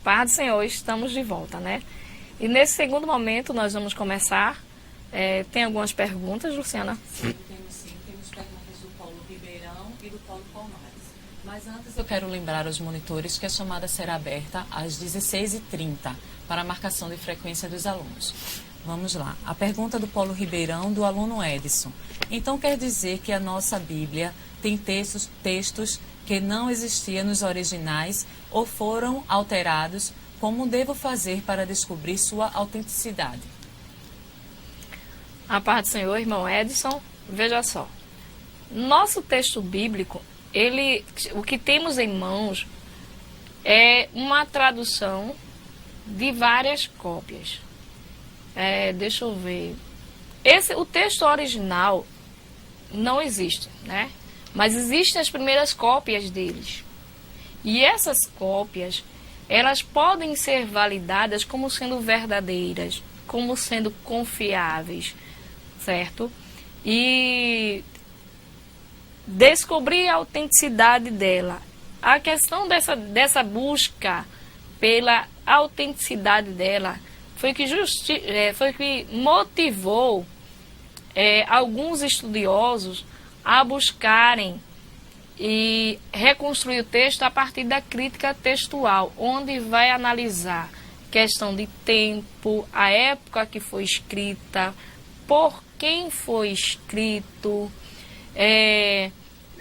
Paz do Senhor, estamos de volta, né? E nesse segundo momento nós vamos começar. Tem algumas perguntas, Luciana? Sim, temos perguntas do Paulo Ribeirão e do Paulo Palmares. Mas antes eu quero lembrar aos monitores que a chamada será aberta às 16h30 para a marcação de frequência dos alunos. Vamos lá. A pergunta do Paulo Ribeirão, do aluno Edson. Então quer dizer que a nossa Bíblia tem textos que não existiam nos originais ou foram alterados? Como devo fazer para descobrir sua autenticidade? A paz do Senhor, irmão Edson. Veja só. Nosso texto bíblico, o que temos em mãos é uma tradução de várias cópias. Deixa eu ver. O texto original não existe, né? Mas existem as primeiras cópias deles. E essas cópias, elas podem ser validadas como sendo verdadeiras, como sendo confiáveis, certo? E descobrir a autenticidade dela. A questão dessa busca pela autenticidade dela foi que motivou alguns estudiosos a buscarem e reconstruir o texto a partir da crítica textual, onde vai analisar questão de tempo, a época que foi escrita, por quem foi escrito,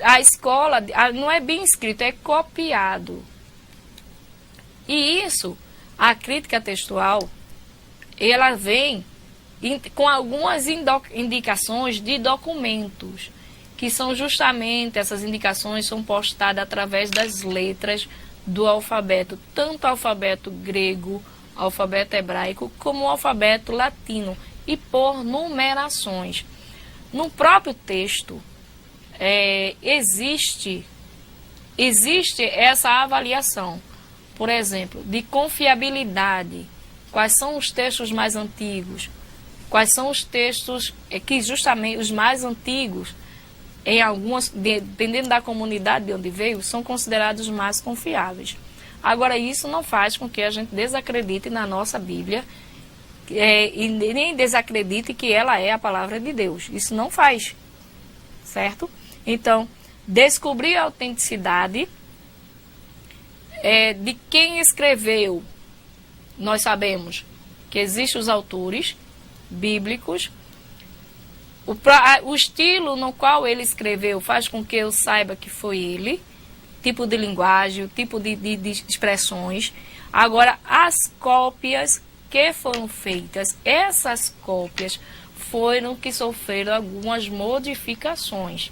a escola, não é bem escrito, é copiado. E isso, a crítica textual, ela vem com algumas indicações de documentos, que são justamente, essas indicações são postadas através das letras do alfabeto, tanto o alfabeto grego, alfabeto hebraico, como o alfabeto latino, e por numerações. No próprio texto, existe essa avaliação, por exemplo, de confiabilidade. Quais são os textos mais antigos? Quais são os textos que justamente os mais antigos, em algumas, dependendo da comunidade de onde veio, são considerados mais confiáveis. Agora, isso não faz com que a gente desacredite na nossa Bíblia e nem desacredite que ela é a palavra de Deus. Isso não faz, certo? Então, descobrir a autenticidade de quem escreveu. Nós sabemos que existem os autores bíblicos. O estilo no qual ele escreveu faz com que eu saiba que foi ele, tipo de linguagem, o tipo de expressões. Agora, as cópias que foram feitas, essas cópias foram que sofreram algumas modificações.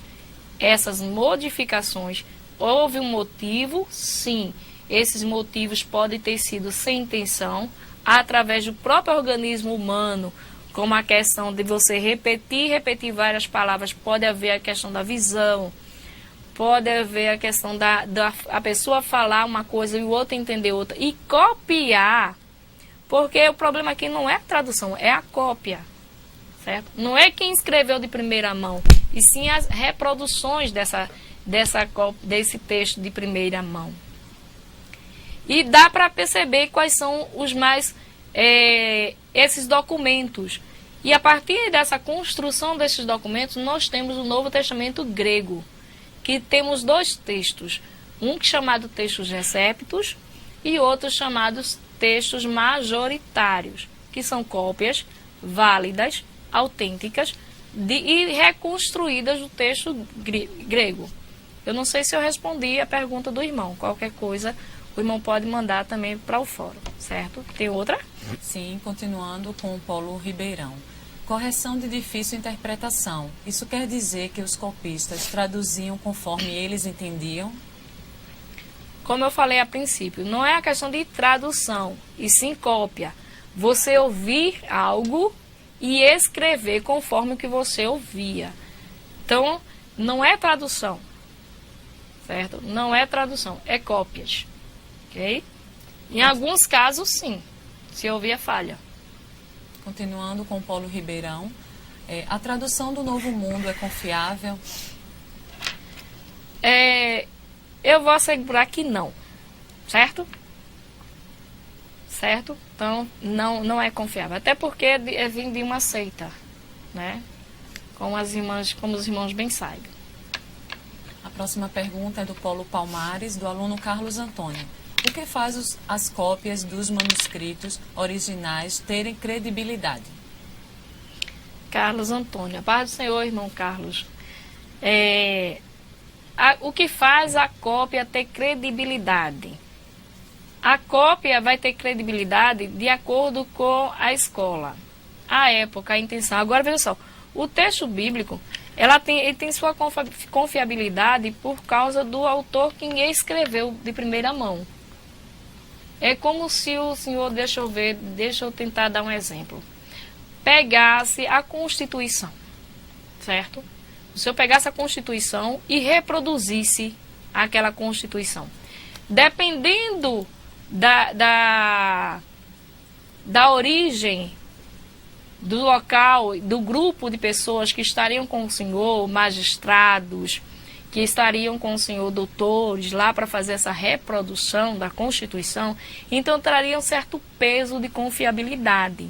Essas modificações, houve um motivo? Sim. Esses motivos podem ter sido sem intenção, através do próprio organismo humano, como a questão de você repetir várias palavras. Pode haver a questão da visão, pode haver a questão a pessoa falar uma coisa e o outro entender outra. E copiar, porque o problema aqui não é a tradução, é a cópia, certo? Não é quem escreveu de primeira mão, e sim as reproduções desse texto de primeira mão. E dá para perceber quais são os mais esses documentos. E a partir dessa construção desses documentos, nós temos o Novo Testamento grego, que temos dois textos, um chamado textos receptos e outros chamados textos majoritários, que são cópias válidas, autênticas e reconstruídas do texto grego. Eu não sei se eu respondi a pergunta do irmão. Qualquer coisa, o irmão pode mandar também para o fórum, certo? Tem outra? Sim, continuando com o Paulo Ribeirão. Correção de difícil interpretação. Isso quer dizer que os copistas traduziam conforme eles entendiam? Como eu falei a princípio, não é a questão de tradução, e sim cópia. Você ouvir algo e escrever conforme o que você ouvia. Então, não é tradução, certo? Não é tradução, é cópias, ok? Em alguns casos, sim, se houver falha. Continuando com Paulo Ribeirão, a tradução do Novo Mundo é confiável? Eu vou assegurar que não, certo? certo? Então, não é confiável. Até porque é vindo de uma seita, né? Como os irmãos bem sabem. A próxima pergunta é do Paulo Palmares, do aluno Carlos Antônio. O que faz as cópias dos manuscritos originais terem credibilidade? Carlos Antônio, a paz do Senhor, irmão Carlos. O que faz a cópia ter credibilidade? A cópia vai ter credibilidade de acordo com a escola, a época, a intenção. Agora, veja só, o texto bíblico, ele tem sua confiabilidade por causa do autor que escreveu de primeira mão. É como se o senhor, deixa eu tentar dar um exemplo. Pegasse a Constituição, certo? O senhor pegasse a Constituição e reproduzisse aquela Constituição. Dependendo da origem, do local, do grupo de pessoas que estariam com o senhor, magistrados, que estariam com o senhor, doutores, lá para fazer essa reprodução da Constituição, então trariam certo peso de confiabilidade.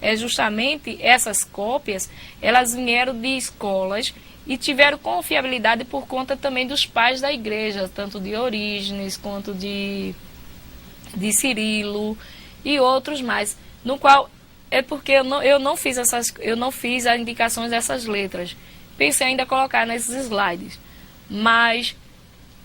É justamente essas cópias, elas vieram de escolas e tiveram confiabilidade por conta também dos pais da igreja, tanto de Orígenes quanto de Cirilo e outros mais, no qual é porque eu não fiz as indicações dessas letras. Pensei ainda colocar nesses slides, mas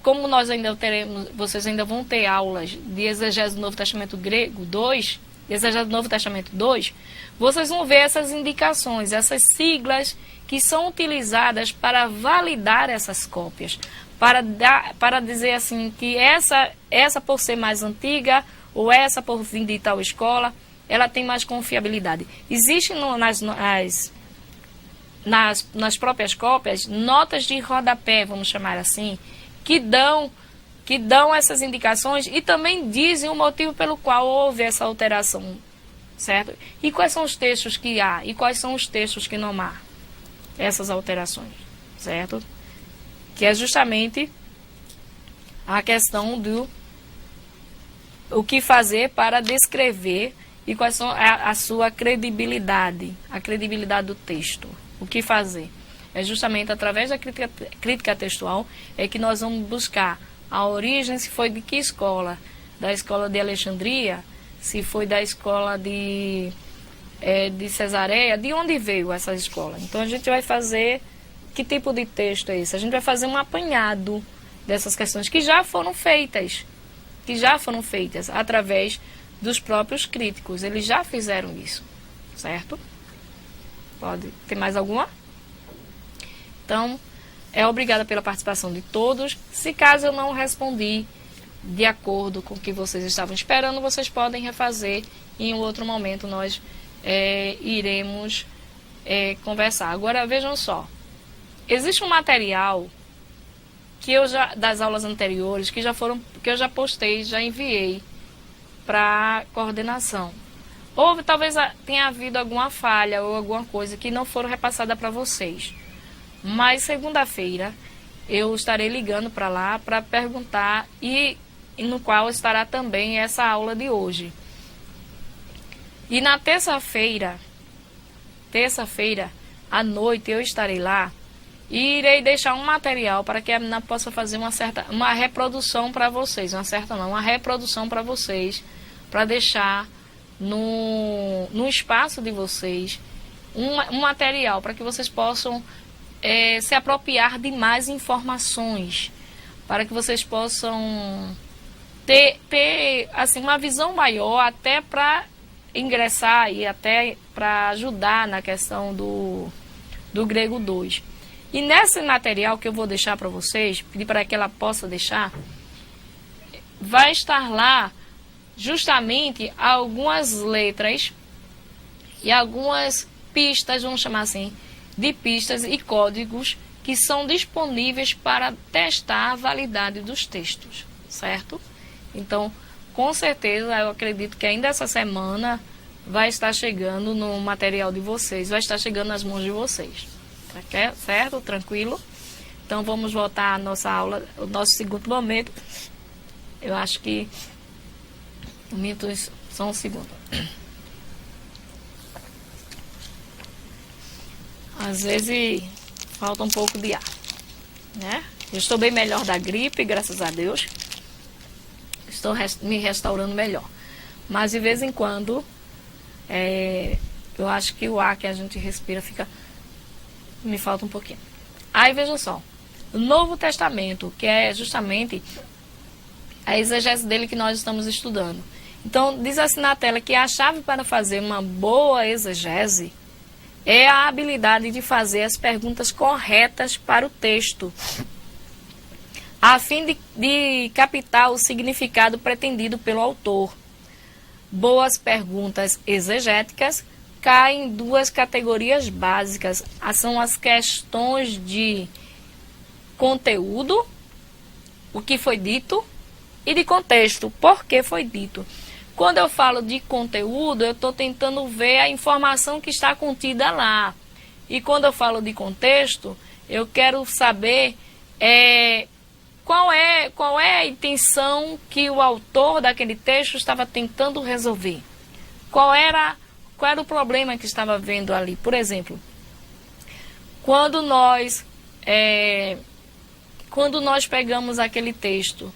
como nós ainda teremos, vocês ainda vão ter aulas de exegese do Novo Testamento grego 2, exegese do Novo Testamento 2, vocês vão ver essas indicações, essas siglas que são utilizadas para validar essas cópias, para dizer assim que essa por ser mais antiga ou essa por vir de tal escola, ela tem mais confiabilidade. Existem nas próprias cópias notas de rodapé, vamos chamar assim, que dão essas indicações e também dizem o motivo pelo qual houve essa alteração, certo? E quais são os textos que há e quais são os textos que não há essas alterações, certo? Que é justamente a questão do o que fazer para descrever e quais são a sua credibilidade, a credibilidade do texto. O que fazer? É justamente através da crítica textual é que nós vamos buscar a origem, se foi de que escola, da escola de Alexandria, se foi da escola de Cesareia, de onde veio essa escola. Então a gente vai fazer, que tipo de texto é esse? A gente vai fazer um apanhado dessas questões que já foram feitas através dos próprios críticos. Eles já fizeram isso, certo? Pode ter mais alguma? Então, obrigada pela participação de todos. Se caso eu não respondi de acordo com o que vocês estavam esperando, vocês podem refazer e em um outro momento nós iremos conversar. Agora, vejam só. Existe um material que das aulas anteriores que eu já postei, já enviei para coordenação. Ou talvez tenha havido alguma falha ou alguma coisa que não foram repassada para vocês. Mas segunda-feira eu estarei ligando para lá para perguntar e no qual estará também essa aula de hoje. E na terça-feira à noite eu estarei lá e irei deixar um material para que a menina possa fazer uma reprodução para vocês, uma reprodução para vocês, para deixar no espaço de vocês um material para que vocês possam se apropriar de mais informações, para que vocês possam ter assim, uma visão maior até para ingressar e até para ajudar na questão do grego 2. E nesse material que eu vou deixar para vocês, pedir para que ela possa deixar, vai estar lá justamente algumas letras e algumas pistas, vamos chamar assim, de pistas e códigos que são disponíveis para testar a validade dos textos, certo? Então, com certeza, eu acredito que ainda essa semana vai estar chegando no material de vocês, vai estar chegando nas mãos de vocês. Certo? Tranquilo? Então vamos voltar à nossa aula, o nosso segundo momento. Eu acho que Só um segundo. Às vezes falta um pouco de ar, né? Eu estou bem melhor da gripe, graças a Deus. Estou me restaurando melhor. Mas de vez em quando, eu acho que o ar que a gente respira me falta um pouquinho. Aí vejam só, o Novo Testamento, que é justamente a exegese dele que nós estamos estudando. Então, diz assim na tela que a chave para fazer uma boa exegese é a habilidade de fazer as perguntas corretas para o texto, a fim de captar o significado pretendido pelo autor. Boas perguntas exegéticas caem em duas categorias básicas. São as questões de conteúdo, o que foi dito, e de contexto, por que foi dito. Quando eu falo de conteúdo, eu estou tentando ver a informação que está contida lá. E quando eu falo de contexto, eu quero saber qual é a intenção que o autor daquele texto estava tentando resolver. Qual era o problema que estava vendo ali. Por exemplo, quando nós pegamos aquele texto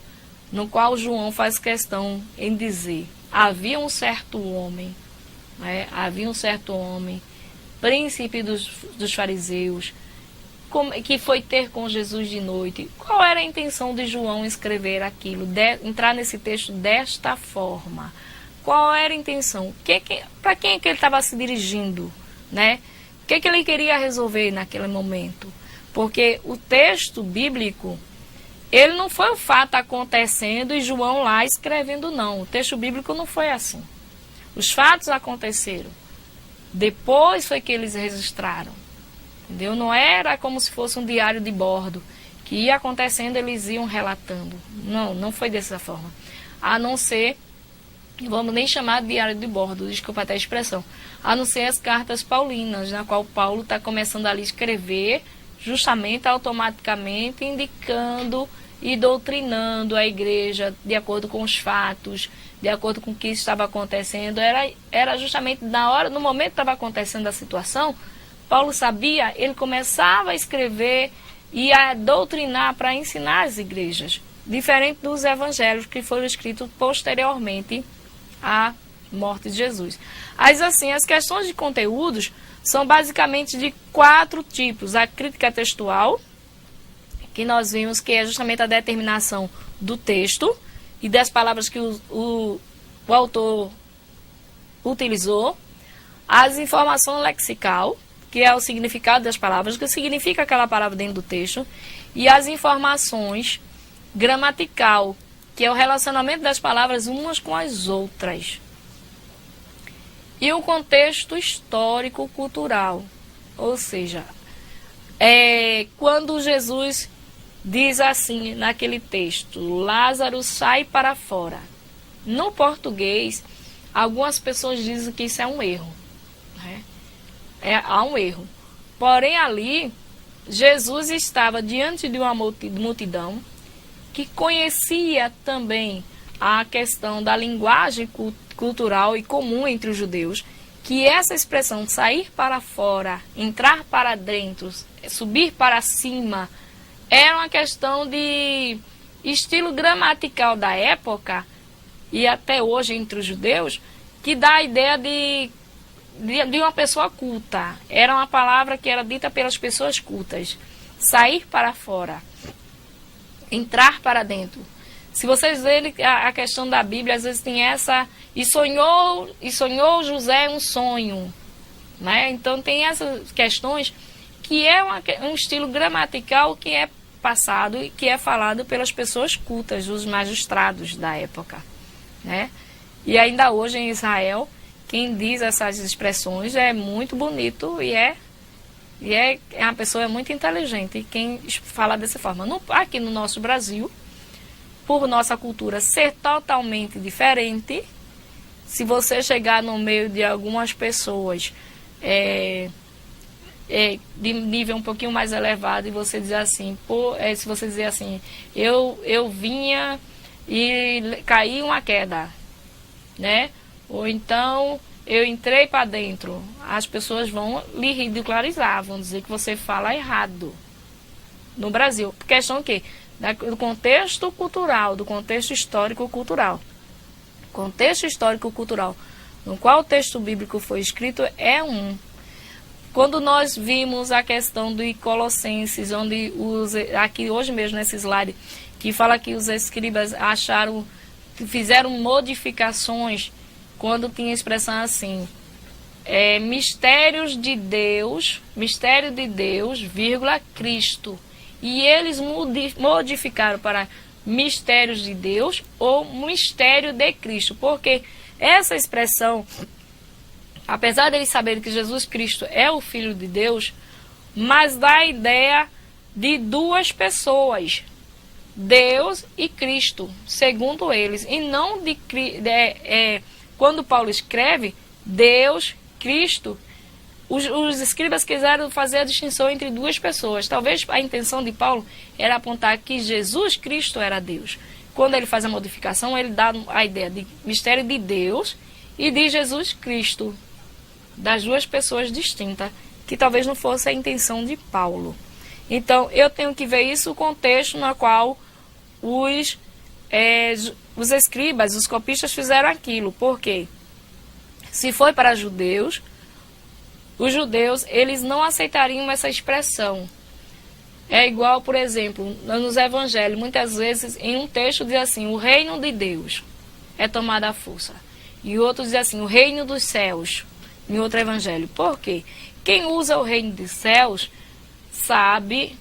no qual João faz questão em dizer: havia um certo homem, príncipe dos fariseus, que foi ter com Jesus de noite. Qual era a intenção de João escrever aquilo, entrar nesse texto desta forma? Qual era a intenção? Para quem é que ele estava se dirigindo? Né? O que ele queria resolver naquele momento? Porque o texto bíblico, ele não foi o fato acontecendo e João lá escrevendo, não. O texto bíblico não foi assim. Os fatos aconteceram. Depois foi que eles registraram. Entendeu? Não era como se fosse um diário de bordo, que ia acontecendo, eles iam relatando. Não foi dessa forma. A não ser, vamos nem chamar de diário de bordo, desculpa até a expressão, a não ser as cartas paulinas, na qual Paulo está começando ali a escrever, justamente automaticamente indicando e doutrinando a igreja de acordo com os fatos, de acordo com o que estava acontecendo. Era justamente no momento que estava acontecendo a situação, Paulo sabia, ele começava a escrever e a doutrinar para ensinar as igrejas, diferente dos evangelhos que foram escritos posteriormente à morte de Jesus. As questões de conteúdos são basicamente de 4 tipos. A crítica textual, que nós vimos que é justamente a determinação do texto e das palavras que o autor utilizou. As informações lexical, que é o significado das palavras, o que significa aquela palavra dentro do texto. E as informações gramatical, que é o relacionamento das palavras umas com as outras. E o contexto histórico-cultural, ou seja, quando Jesus diz assim naquele texto: Lázaro sai para fora. No português, algumas pessoas dizem que isso é um erro. Né? Há um erro. Porém, ali, Jesus estava diante de uma multidão que conhecia também a questão da linguagem cultural e comum entre os judeus, que essa expressão sair para fora, entrar para dentro, subir para cima, era uma questão de estilo gramatical da época e até hoje entre os judeus, que dá a ideia de uma pessoa culta. Era uma palavra que era dita pelas pessoas cultas. Sair para fora, entrar para dentro. Se vocês verem a questão da Bíblia, às vezes tem essa... E sonhou José um sonho. Né? Então tem essas questões que é um estilo gramatical que é passado e que é falado pelas pessoas cultas, os magistrados da época. Né? E ainda hoje em Israel, quem diz essas expressões é muito bonito e é uma pessoa muito inteligente. Quem fala dessa forma. Aqui no nosso Brasil, por nossa cultura ser totalmente diferente, se você chegar no meio de algumas pessoas de nível um pouquinho mais elevado e você dizer assim, se você dizer assim, eu vinha e caí uma queda, né? ou então eu entrei para dentro, as pessoas vão lhe ridicularizar, vão dizer que você fala errado no Brasil. Por questão o quê? Do contexto cultural, do contexto histórico-cultural. Contexto histórico-cultural no qual o texto bíblico foi escrito é um. Quando nós vimos a questão de Colossenses, onde aqui hoje mesmo nesse slide, que fala que os escribas fizeram modificações quando tinha expressão assim, mistério de Deus, vírgula, Cristo. E eles modificaram para mistérios de Deus ou mistério de Cristo, porque essa expressão, apesar deles saberem que Jesus Cristo é o Filho de Deus, mas dá a ideia de duas pessoas, Deus e Cristo, segundo eles, e não quando Paulo escreve Deus, Cristo, os escribas quiseram fazer a distinção entre duas pessoas. Talvez a intenção de Paulo era apontar que Jesus Cristo era Deus. Quando ele faz a modificação, ele dá a ideia de mistério de Deus e de Jesus Cristo, das duas pessoas distintas, que talvez não fosse a intenção de Paulo. Então, eu tenho que ver isso, o contexto no qual os escribas, os copistas fizeram aquilo. Por quê? Se foi para judeus, os judeus, eles não aceitariam essa expressão. É igual, por exemplo, nos evangelhos, muitas vezes em um texto diz assim, o reino de Deus é tomado à força. E outro diz assim, o reino dos céus, em outro evangelho. Por quê? Quem usa o reino dos céus sabe,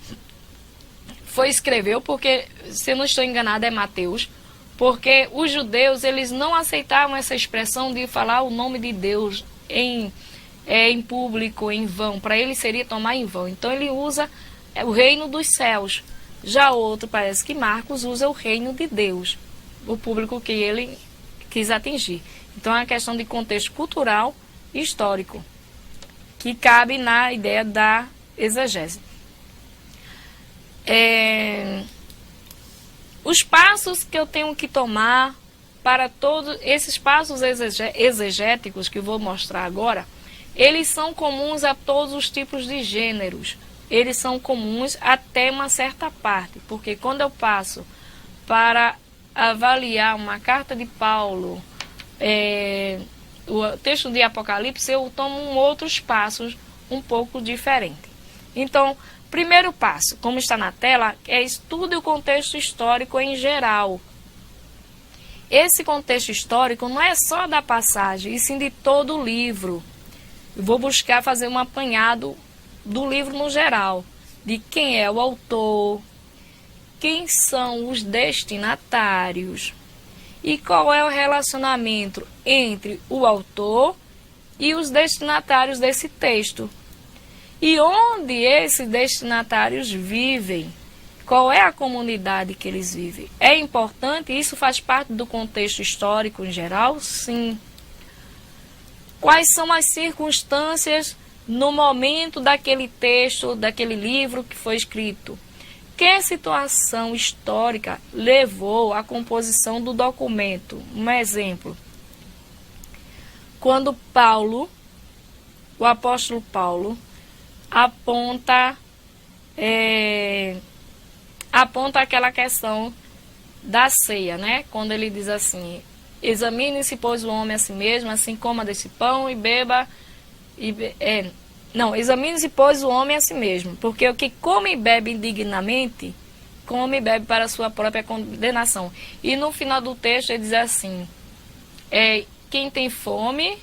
escreveu, porque, se eu não estou enganado, é Mateus, porque os judeus, eles não aceitavam essa expressão de falar o nome de Deus em público, em vão. Para ele seria tomar em vão. Então ele usa o reino dos céus. Já outro, parece que Marcos usa o reino de Deus, o público que ele quis atingir. Então é uma questão de contexto cultural e histórico, que cabe na ideia da exegese. Os passos que eu tenho que tomar para todos esses passos exegéticos que eu vou mostrar agora, eles são comuns a todos os tipos de gêneros. Eles são comuns até uma certa parte, porque quando eu passo para avaliar uma carta de Paulo, o texto de Apocalipse, eu tomo outros passos um pouco diferentes. Então, primeiro passo, como está na tela, é estude o contexto histórico em geral. Esse contexto histórico não é só da passagem, e sim de todo o livro. Eu vou buscar fazer um apanhado do livro no geral, de quem é o autor, quem são os destinatários e qual é o relacionamento entre o autor e os destinatários desse texto. E onde esses destinatários vivem, qual é a comunidade que eles vivem. É importante, isso faz parte do contexto histórico em geral? Sim. Quais são as circunstâncias no momento daquele texto, daquele livro que foi escrito? Que situação histórica levou à composição do documento? Um exemplo. Quando o apóstolo Paulo, aponta aquela questão da ceia, né? Quando ele diz assim, examine-se, pois, o homem a si mesmo, assim coma desse pão e beba... examine-se, pois, o homem a si mesmo, porque o que come e bebe indignamente, come e bebe para a sua própria condenação. E no final do texto ele diz assim, quem tem fome,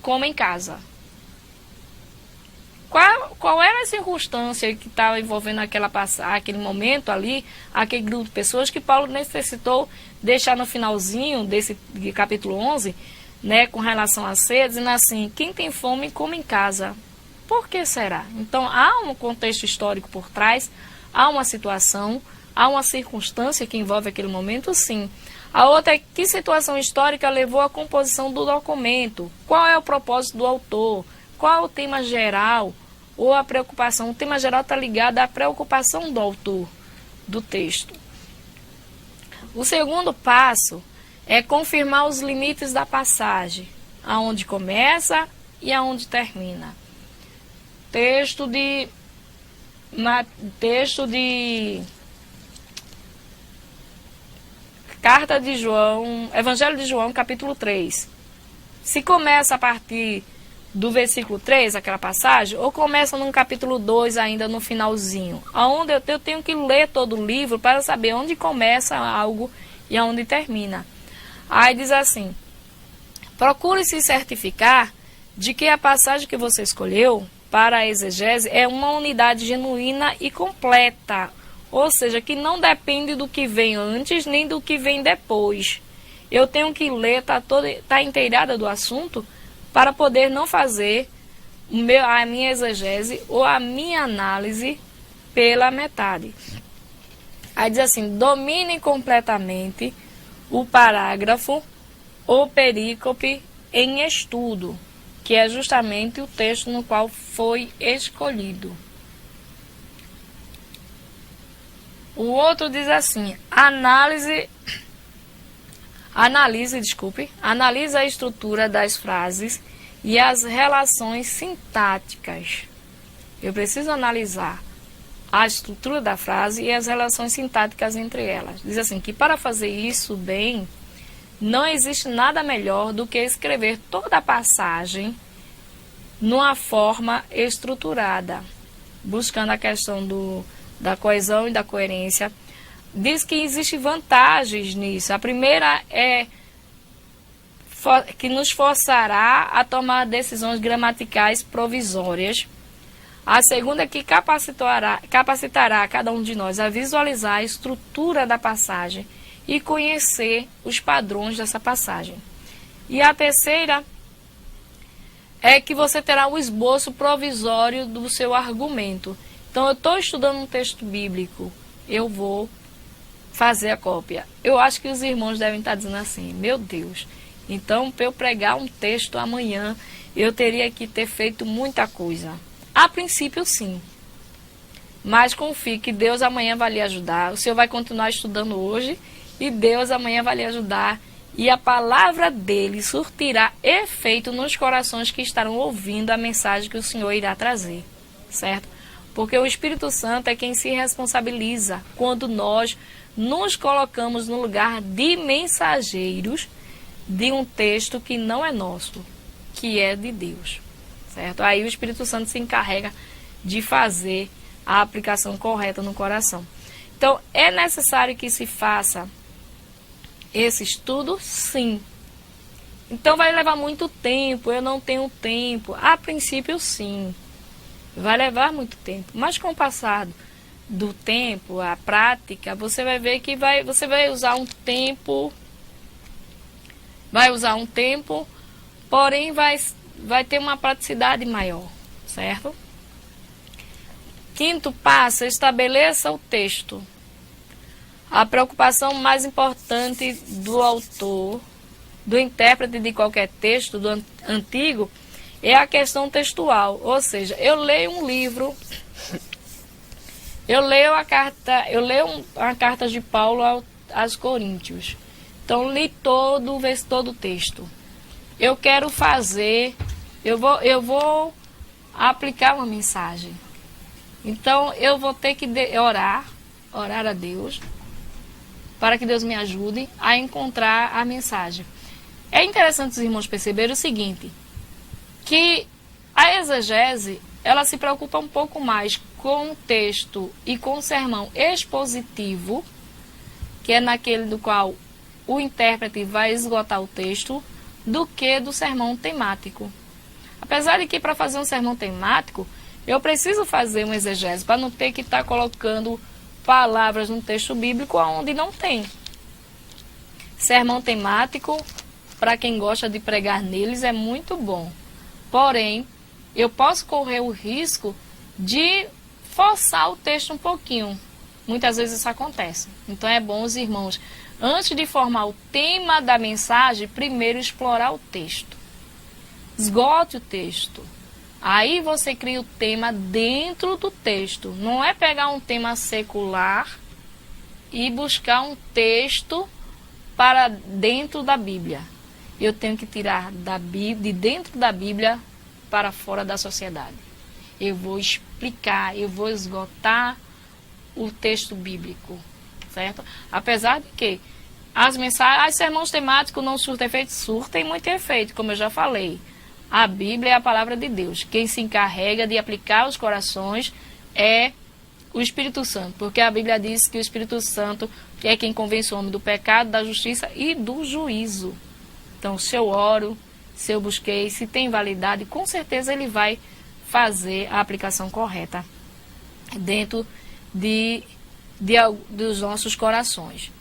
come em casa. Qual era a circunstância que estava envolvendo aquele momento ali, aquele grupo de pessoas que Paulo necessitou deixar no finalzinho desse capítulo 11, né, com relação à ceia, dizendo assim, quem tem fome, come em casa. Por que será? Então, há um contexto histórico por trás, há uma situação, há uma circunstância que envolve aquele momento, sim. A outra é que situação histórica levou à composição do documento, qual é o propósito do autor, qual é o tema geral, ou a preocupação. O tema geral está ligado à preocupação do autor do texto. O segundo passo é confirmar os limites da passagem, aonde começa e aonde termina. Texto de Carta de João, Evangelho de João, capítulo 3. Se começa a partir do versículo 3, aquela passagem, ou começa no capítulo 2, ainda no finalzinho, aonde eu tenho que ler todo o livro para saber onde começa algo e aonde termina. Aí diz assim: procure se certificar de que a passagem que você escolheu para a exegese é uma unidade genuína e completa, ou seja, que não depende do que vem antes nem do que vem depois. Eu tenho que ler, tá inteirada do assunto, para poder não fazer a minha exegese ou a minha análise pela metade. Aí diz assim: domine completamente o parágrafo ou perícope em estudo, que é justamente o texto no qual foi escolhido. O outro diz assim: analise a estrutura das frases e as relações sintáticas. Eu preciso analisar a estrutura da frase e as relações sintáticas entre elas. Diz assim que para fazer isso bem, não existe nada melhor do que escrever toda a passagem numa forma estruturada, buscando a questão da coesão e da coerência. Diz que existem vantagens nisso. A primeira é que nos forçará a tomar decisões gramaticais provisórias. A segunda é que capacitará cada um de nós a visualizar a estrutura da passagem e conhecer os padrões dessa passagem. E a terceira é que você terá um esboço provisório do seu argumento. Então, eu estou estudando um texto bíblico, eu vou fazer a cópia. Eu acho que os irmãos devem estar dizendo assim: meu Deus, então para eu pregar um texto amanhã, eu teria que ter feito muita coisa. A princípio, sim. Mas confie que Deus amanhã vai lhe ajudar. O Senhor vai continuar estudando hoje e Deus amanhã vai lhe ajudar. E a palavra dele surtirá efeito nos corações que estarão ouvindo a mensagem que o Senhor irá trazer. Certo? Porque o Espírito Santo é quem se responsabiliza quando nós nos colocamos no lugar de mensageiros de um texto que não é nosso, que é de Deus. Certo? Aí o Espírito Santo se encarrega de fazer a aplicação correta no coração. Então, é necessário que se faça esse estudo? Sim. Então, vai levar muito tempo, eu não tenho tempo. A princípio, sim. Vai levar muito tempo. Mas com o passar do tempo, a prática, você vai ver que você vai usar um tempo, porém vai ter uma praticidade maior, certo? Quinto passo, estabeleça o texto. A preocupação mais importante do autor, do intérprete de qualquer texto, do antigo, é a questão textual. Ou seja, eu leio um livro, eu leio a carta de Paulo aos Coríntios. Então, li todo o texto. Eu quero fazer, eu vou aplicar uma mensagem. Então, eu vou ter que orar a Deus, para que Deus me ajude a encontrar a mensagem. É interessante os irmãos perceberem o seguinte, que a exegese, ela se preocupa um pouco mais com o texto e com o sermão expositivo, que é naquele do qual o intérprete vai esgotar o texto, do que do sermão temático. Apesar de que para fazer um sermão temático, eu preciso fazer uma exegese, para não ter que estar colocando palavras no texto bíblico onde não tem. Sermão temático, para quem gosta de pregar neles, é muito bom. Porém, eu posso correr o risco de forçar o texto um pouquinho. Muitas vezes isso acontece. Então é bom os irmãos, antes de formar o tema da mensagem, primeiro explorar o texto. Esgote o texto. Aí você cria o tema dentro do texto. Não é pegar um tema secular e buscar um texto para dentro da Bíblia. Eu tenho que tirar de dentro da Bíblia para fora da sociedade. Eu vou explicar, eu vou esgotar o texto bíblico, certo? Apesar de que as mensagens, sermões temáticos não surtem efeito, surtem muito efeito, como eu já falei. A Bíblia é a palavra de Deus. Quem se encarrega de aplicar aos corações é o Espírito Santo, porque a Bíblia diz que o Espírito Santo é quem convence o homem do pecado, da justiça e do juízo. Então, se eu oro, se eu busquei, se tem validade, com certeza ele vai fazer a aplicação correta dentro dos nossos corações.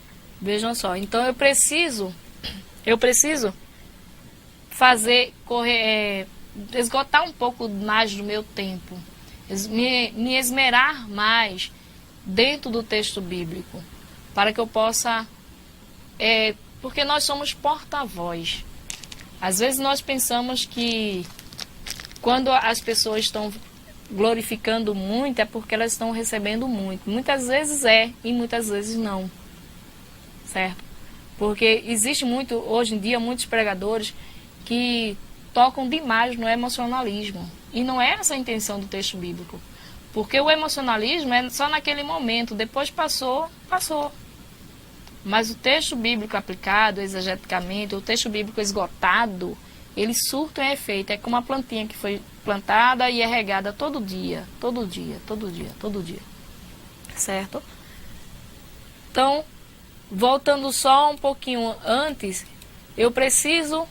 Vejam só, então eu preciso fazer, esgotar um pouco mais do meu tempo, me esmerar mais dentro do texto bíblico, para que eu possa, porque nós somos porta-voz. Às vezes nós pensamos que quando as pessoas estão glorificando muito é porque elas estão recebendo muito. Muitas vezes e muitas vezes não. Certo? Porque existe muito, hoje em dia, muitos pregadores que tocam demais no emocionalismo. E não é essa a intenção do texto bíblico. Porque o emocionalismo é só naquele momento, depois passou. Mas o texto bíblico aplicado exegeticamente, o texto bíblico esgotado, ele surta um efeito. É como uma plantinha que foi plantada e é regada todo dia. Certo? Então, voltando só um pouquinho antes, eu preciso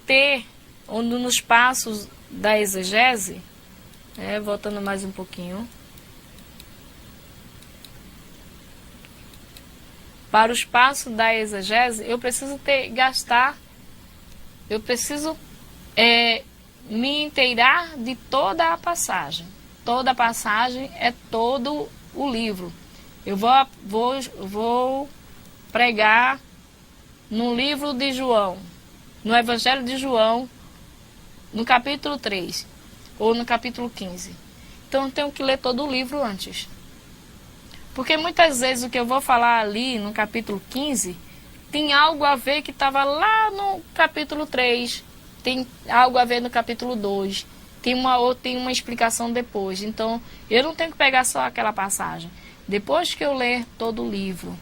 ter, nos passos da exegese, voltando mais um pouquinho, para os passos da exegese, eu preciso me inteirar de toda a passagem. Toda a passagem é todo o livro. Eu vou pregar no livro de João, no Evangelho de João, no capítulo 3, ou no capítulo 15. Então eu tenho que ler todo o livro antes. Porque muitas vezes o que eu vou falar ali no capítulo 15 tem algo a ver que estava lá no capítulo 3, tem algo a ver no capítulo 2, tem uma explicação depois. Então eu não tenho que pegar só aquela passagem. Depois que eu ler todo o livro,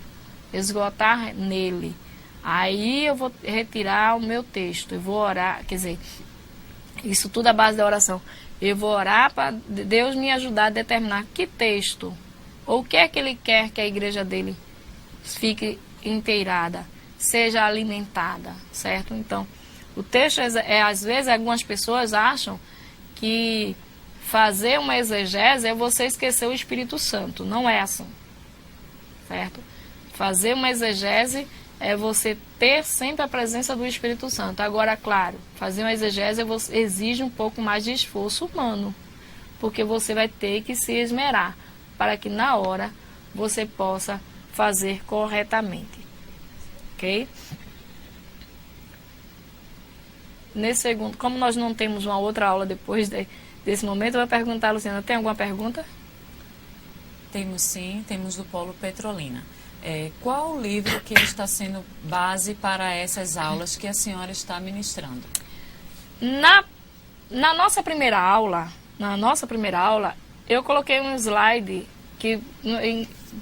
esgotar nele, aí eu vou retirar o meu texto, eu vou orar, quer dizer, isso tudo à base da oração. Eu vou orar para Deus me ajudar a determinar que texto, ou o que é que Ele quer que a igreja dele fique inteirada, seja alimentada, certo? Então, o texto, às vezes, algumas pessoas acham que fazer uma exegese é você esquecer o Espírito Santo. Não é assim, certo? Fazer uma exegese é você ter sempre a presença do Espírito Santo. Agora, claro, fazer uma exegese exige um pouco mais de esforço humano, porque você vai ter que se esmerar para que na hora você possa fazer corretamente. Ok? Nesse segundo, como nós não temos uma outra aula depois desse momento, eu vou perguntar a Luciana, tem alguma pergunta? Temos sim, temos do Polo Petrolina. Qual o livro que está sendo base para essas aulas que a senhora está ministrando? Na nossa primeira aula, eu coloquei um slide que,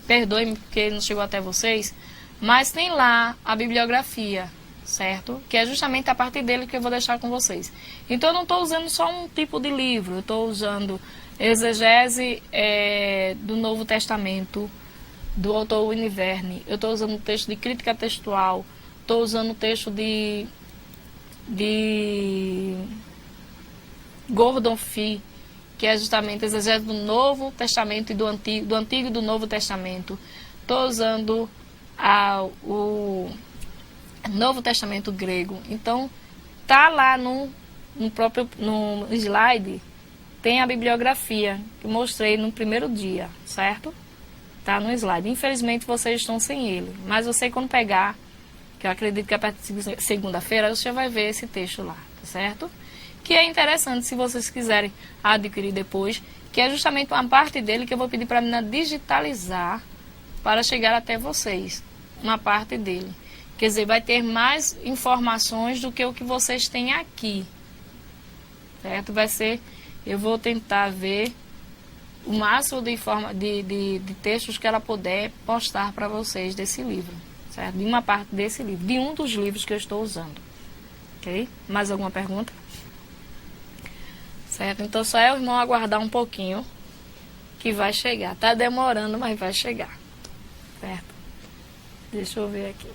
perdoe-me porque não chegou até vocês, mas tem lá a bibliografia, certo? Que é justamente a partir dele que eu vou deixar com vocês. Então eu não estou usando só um tipo de livro, eu estou usando exegese do Novo Testamento, do autor Wynne Verne, eu estou usando o texto de crítica textual, estou usando o texto de Gordon Fee, que é justamente exegese do Novo Testamento e do Antigo e do Novo Testamento. Estou usando o Novo Testamento grego. Então, tá lá no slide, tem a bibliografia que eu mostrei no primeiro dia, certo? Tá no slide. Infelizmente, vocês estão sem ele. Mas você, quando pegar, que eu acredito que a partir de segunda-feira, você já vai ver esse texto lá, tá certo? Que é interessante, se vocês quiserem adquirir depois, que é justamente uma parte dele que eu vou pedir para a menina digitalizar para chegar até vocês, uma parte dele. Quer dizer, vai ter mais informações do que o que vocês têm aqui. Certo? Vai ser, eu vou tentar ver o máximo de textos que ela puder postar para vocês desse livro. Certo? De uma parte desse livro, de um dos livros que eu estou usando. Ok? Mais alguma pergunta? Certo? Então só é o irmão aguardar um pouquinho que vai chegar. Tá demorando, mas vai chegar. Certo? Deixa eu ver aqui.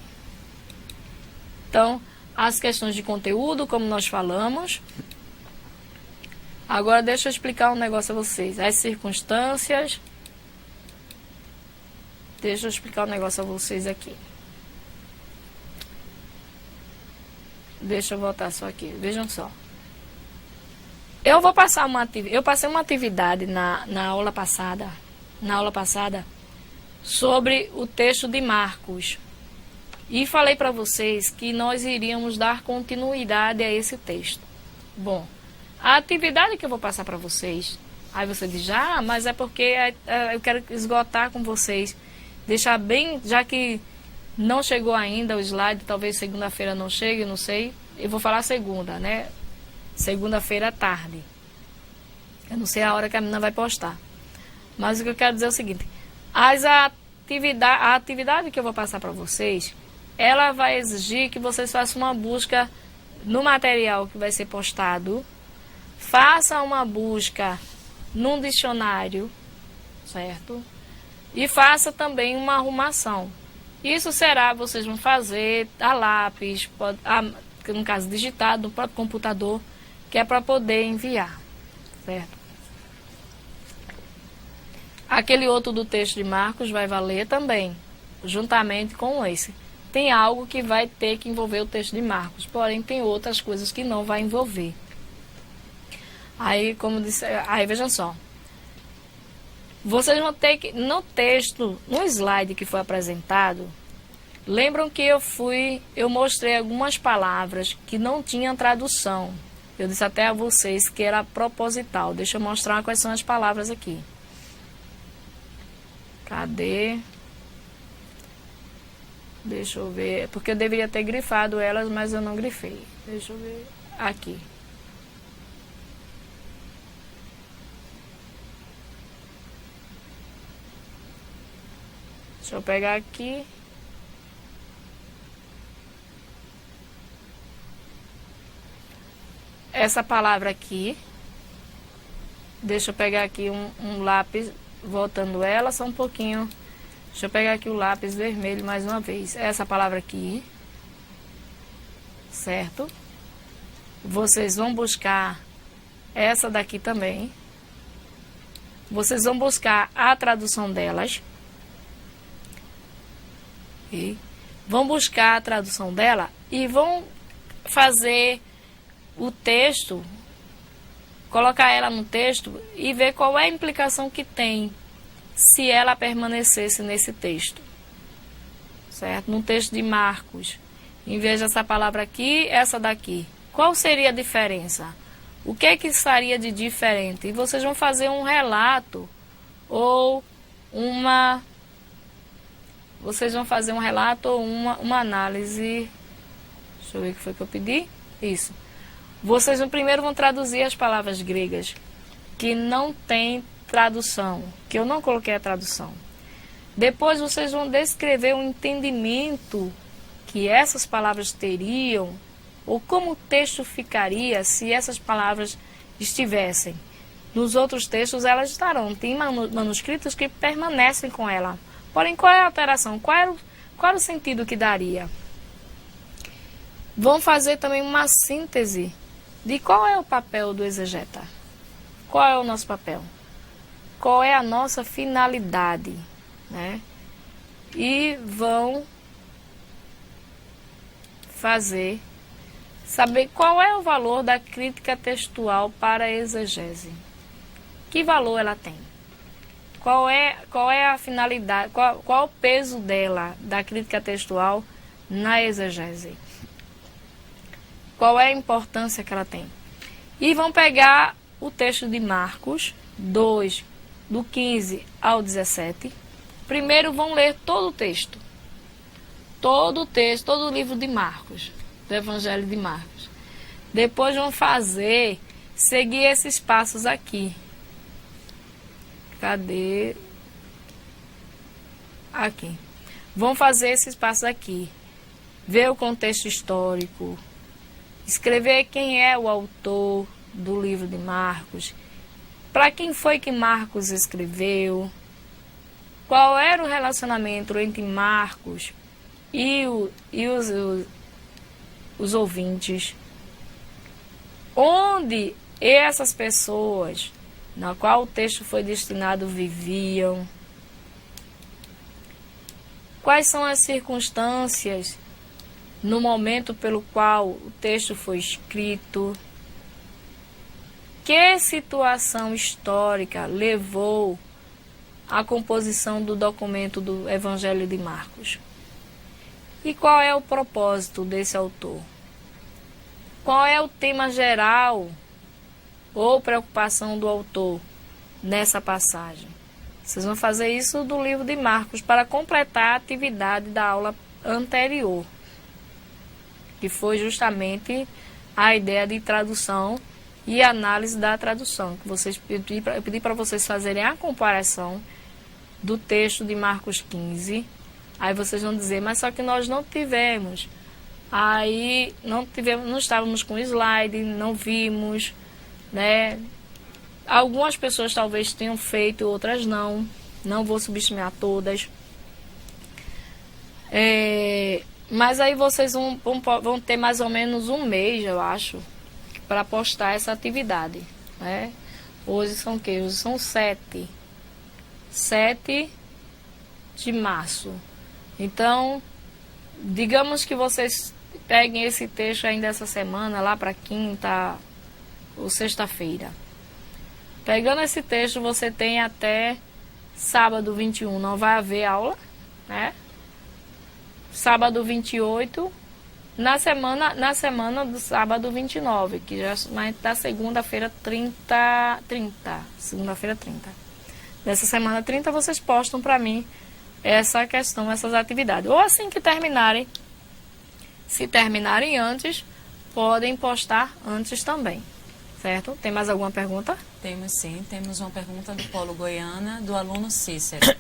Então, as questões de conteúdo, como nós falamos. Agora deixa eu explicar um negócio a vocês. As circunstâncias. Deixa eu explicar um negócio a vocês aqui. Deixa eu voltar só aqui. Vejam só. Eu passei uma atividade na aula passada sobre o texto de Marcos. E falei para vocês que nós iríamos dar continuidade a esse texto. Bom, a atividade que eu vou passar para vocês, aí você diz, mas é porque eu quero esgotar com vocês, deixar bem, já que não chegou ainda o slide, talvez segunda-feira não chegue, não sei, eu vou falar segunda, né? Segunda-feira à tarde. Eu não sei a hora que a menina vai postar. Mas o que eu quero dizer é o seguinte, a atividade que eu vou passar para vocês, ela vai exigir que vocês façam uma busca no material que vai ser postado, façam uma busca num dicionário, certo? E faça também uma arrumação. Isso será, vocês vão fazer a lápis, no caso digitado, no próprio computador, que é para poder enviar, certo? Aquele outro do texto de Marcos vai valer também, juntamente com esse. Tem algo que vai ter que envolver o texto de Marcos, porém tem outras coisas que não vai envolver. Aí, como disse, vejam só. Vocês vão ter que, no texto, no slide que foi apresentado, lembram que eu mostrei algumas palavras que não tinham tradução. Eu disse até a vocês que era proposital. Deixa eu mostrar quais são as palavras aqui. Cadê? Deixa eu ver. Porque eu deveria ter grifado elas, mas eu não grifei. Deixa eu ver. Aqui. Deixa eu pegar aqui. Essa palavra aqui. Deixa eu pegar aqui um lápis, voltando ela só um pouquinho. Deixa eu pegar aqui o lápis vermelho mais uma vez. Essa palavra aqui. Certo? Vocês vão buscar essa daqui também. Vocês vão buscar a tradução delas. E vão buscar a tradução dela e vão fazer o texto, colocar ela no texto e ver qual é a implicação que tem se ela permanecesse nesse texto, certo? No texto de Marcos, em vez dessa palavra aqui, essa daqui, qual seria a diferença? O que é que estaria de diferente? E vocês vão fazer um relato ou uma análise. Deixa eu ver o que foi que eu pedi. Isso. Vocês primeiro vão traduzir as palavras gregas que não tem tradução, que eu não coloquei a tradução. Depois vocês vão descrever o entendimento que essas palavras teriam, ou como o texto ficaria se essas palavras estivessem. Nos outros textos elas estarão. Tem manuscritos que permanecem com ela. Porém, qual é a alteração? Qual era o sentido que daria? Vão fazer também uma síntese de qual é o papel do exegeta. Qual é o nosso papel? Qual é a nossa finalidade, né? E vão saber qual é o valor da crítica textual para a exegese. Que valor ela tem? Qual é a finalidade, qual o peso dela, da crítica textual, na exegese? Qual é a importância que ela tem? E vão pegar o texto de Marcos 2, do 15 ao 17. Primeiro vão ler todo o texto. todo o texto, todo o livro de Marcos, do Evangelho de Marcos. Depois vão seguir esses passos aqui. Cadê? Aqui. Vão fazer esses passos aqui. Ver o contexto histórico. Escrever quem é o autor do livro de Marcos. Para quem foi que Marcos escreveu. Qual era o relacionamento entre Marcos e os ouvintes. Onde essas pessoas, na qual o texto foi destinado, viviam. Quais são as circunstâncias no momento pelo qual o texto foi escrito? Que situação histórica levou à composição do documento do Evangelho de Marcos? E qual é o propósito desse autor? Qual é o tema geral ou preocupação do autor nessa passagem? Vocês vão fazer isso do livro de Marcos para completar a atividade da aula anterior, que foi justamente a ideia de tradução e análise da tradução. Que eu pedi para vocês fazerem a comparação do texto de Marcos 15. Aí vocês vão dizer, mas só que nós não tivemos. Aí não estávamos com slide, não vimos, né? Algumas pessoas talvez tenham feito, outras não. Não vou subestimar todas. Mas aí vocês vão ter mais ou menos um mês, eu acho, para postar essa atividade, né? Hoje são o quê? Hoje são 7 de março. Então, digamos que vocês peguem esse texto ainda essa semana, lá para quinta ou sexta-feira. Pegando esse texto, você tem até sábado 21, não vai haver aula, né? Sábado 28, na semana do sábado 29, que já vai da segunda-feira 30. Segunda-feira 30. Nessa semana 30, vocês postam para mim essa questão, essas atividades. Ou assim que terminarem, se terminarem antes, podem postar antes também. Certo? Tem mais alguma pergunta? Temos sim, temos uma pergunta do Polo Goiânia, do aluno Cícero.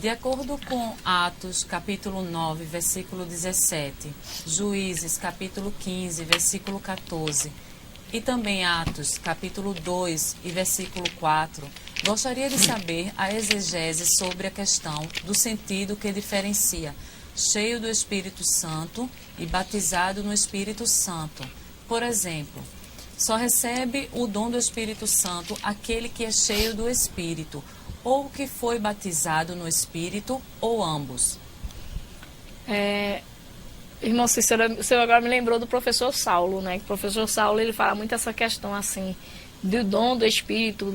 De acordo com Atos, capítulo 9, versículo 17, Juízes, capítulo 15, versículo 14, e também Atos, capítulo 2 e versículo 4, gostaria de saber a exegese sobre a questão do sentido que diferencia cheio do Espírito Santo e batizado no Espírito Santo. Por exemplo, só recebe o dom do Espírito Santo aquele que é cheio do Espírito, ou que foi batizado no Espírito, ou ambos. Irmão Cícero, o senhor agora me lembrou do professor Saulo, né? O professor Saulo, ele fala muito essa questão assim, do dom do Espírito,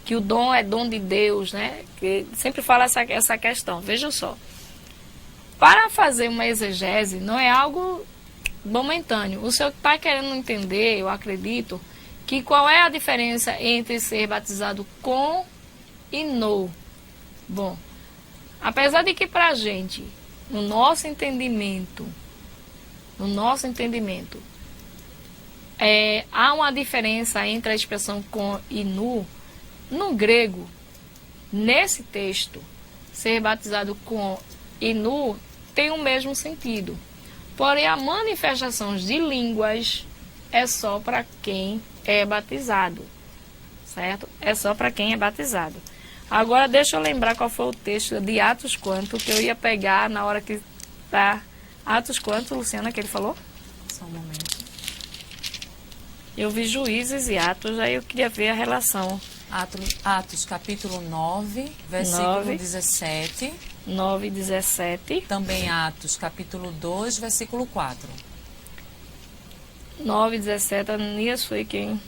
que o dom é dom de Deus, né? Que sempre fala essa questão. Vejam só. Para fazer uma exegese não é algo momentâneo. O senhor está querendo entender, eu acredito, que qual é a diferença entre ser batizado com e no. Bom, apesar de que para a gente, no nosso entendimento, há uma diferença entre a expressão com e no grego, nesse texto, ser batizado com e no tem o mesmo sentido. Porém, a manifestação de línguas é só para quem é batizado, certo? É só para quem é batizado. Agora, deixa eu lembrar qual foi o texto de Atos quanto, que eu ia pegar na hora que tá. Atos quanto, Luciana, que ele falou? Só um momento. Eu vi Juízes e Atos, aí eu queria ver a relação. Atos capítulo 9, versículo 17. 9 e 17. Também Atos, capítulo 2, versículo 4. 9 e 17, Ananias foi quem?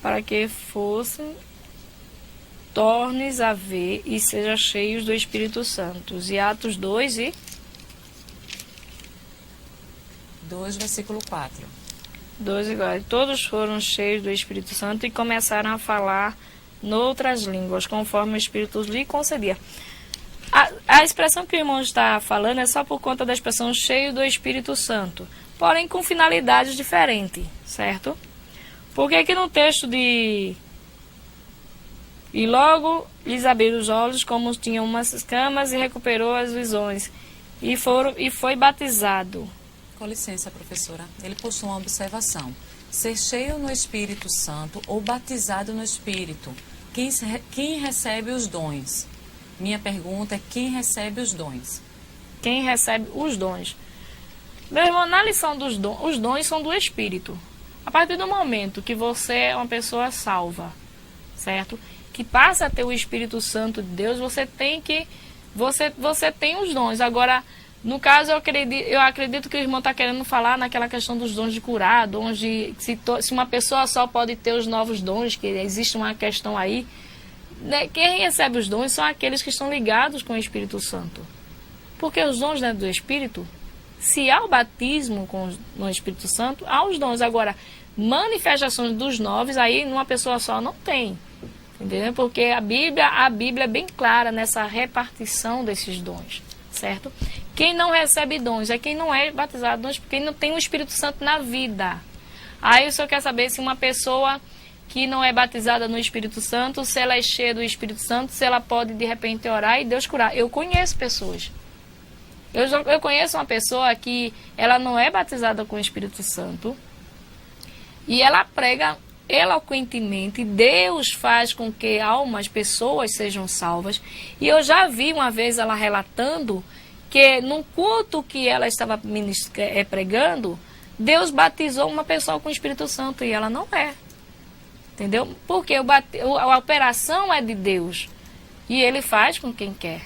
Para que fossem, tornes a ver e sejam cheios do Espírito Santo. E Atos 2 e... 2, versículo 4. 2 iguais. Todos foram cheios do Espírito Santo e começaram a falar noutras línguas, conforme o Espírito lhe concedia. A expressão que o irmão está falando é só por conta da expressão cheio do Espírito Santo, porém com finalidades diferentes, certo? Porque aqui no texto de... E logo lhes abriram os olhos, como tinham umas escamas, e recuperou as visões, e foi batizado. Com licença, professora. Ele possui uma observação. Ser cheio no Espírito Santo ou batizado no Espírito. Quem recebe os dons? Minha pergunta é quem recebe os dons? Quem recebe os dons? Meu irmão, na lição dos dons, os dons são do Espírito. A partir do momento que você é uma pessoa salva, certo? Que passa a ter o Espírito Santo de Deus, você tem os dons. Agora, no caso, eu acredito que o irmão está querendo falar naquela questão dos dons de curar, dons de... Se uma pessoa só pode ter os novos dons, que existe uma questão aí, né? Quem recebe os dons são aqueles que estão ligados com o Espírito Santo. Porque os dons dentro do Espírito, se há o batismo no Espírito Santo, há os dons. Agora, manifestações dos novos, aí numa pessoa só não tem. Entendeu? Porque a Bíblia é bem clara nessa repartição desses dons, certo? Quem não recebe dons é quem não é batizado, quem não tem o Espírito Santo na vida. Aí o senhor quer saber se uma pessoa que não é batizada no Espírito Santo, se ela é cheia do Espírito Santo, se ela pode de repente orar e Deus curar. Eu conheço pessoas. Eu conheço uma pessoa que ela não é batizada com o Espírito Santo e ela prega eloquentemente, Deus faz com que pessoas sejam salvas. E eu já vi uma vez ela relatando que num culto que ela estava pregando, Deus batizou uma pessoa com o Espírito Santo e ela não é. Entendeu? Porque a operação é de Deus e Ele faz com quem quer.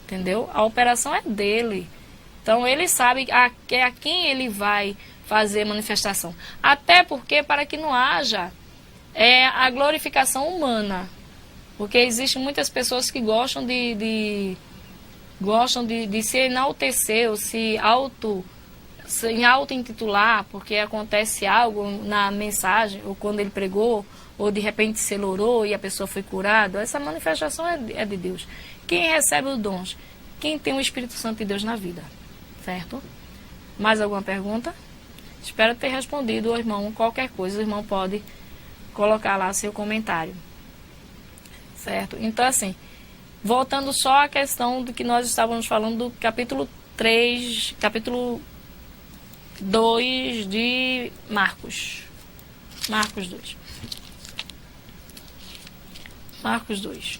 Entendeu? A operação é dele. Então Ele sabe a quem Ele vai fazer manifestação. Até porque para que não haja a glorificação humana. Porque existem muitas pessoas que gostam de se enaltecer ou se auto-intitular, porque acontece algo na mensagem, ou quando ele pregou, ou de repente se orou e a pessoa foi curada. Essa manifestação é de Deus. Quem recebe os dons? Quem tem o Espírito Santo de Deus na vida. Certo? Mais alguma pergunta? Espero ter respondido, irmão. Qualquer coisa, o irmão pode colocar lá seu comentário. Certo? Então, assim, voltando só à questão do que nós estávamos falando do capítulo 3, capítulo 2 de Marcos. Marcos 2. Marcos 2.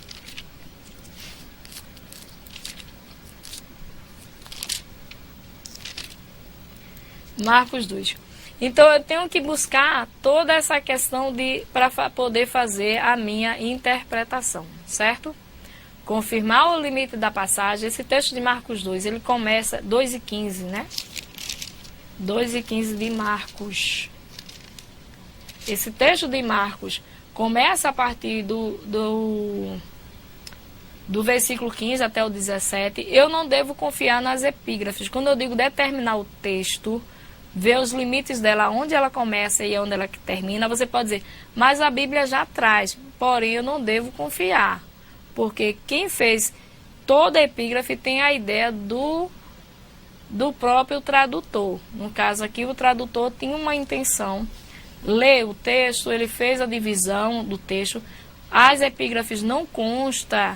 Marcos 2. Então eu tenho que buscar toda essa questão para poder fazer a minha interpretação, certo? Confirmar o limite da passagem. Esse texto de Marcos 2, ele começa 2:15, né? 2:15 de Marcos. Esse texto de Marcos começa a partir do versículo 15 até o 17. Eu não devo confiar nas epígrafes. Quando eu digo determinar o texto, ver os limites dela, onde ela começa e onde ela termina, você pode dizer, mas a Bíblia já traz, porém eu não devo confiar, porque quem fez toda a epígrafe tem a ideia do próprio tradutor. No caso aqui, o tradutor tinha uma intenção, leu o texto, ele fez a divisão do texto. As epígrafes não constam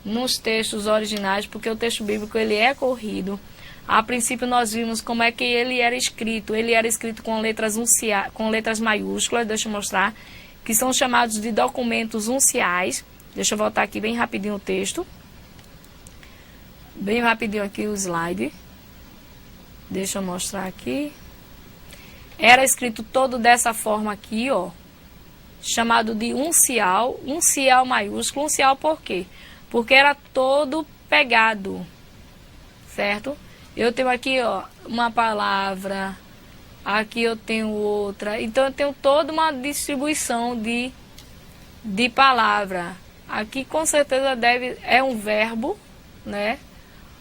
nos textos originais, porque o texto bíblico ele é corrido. A princípio nós vimos como é que ele era escrito. Ele era escrito com letras maiúsculas, deixa eu mostrar, que são chamados de documentos unciais. Deixa eu voltar aqui bem rapidinho o texto. Bem rapidinho aqui o slide. Deixa eu mostrar aqui. Era escrito todo dessa forma aqui, ó. Chamado de uncial maiúsculo. Uncial por quê? Porque era todo pegado, certo? Eu tenho aqui, ó, uma palavra, aqui eu tenho outra. Então, eu tenho toda uma distribuição de palavra. Aqui, com certeza, é um verbo, né?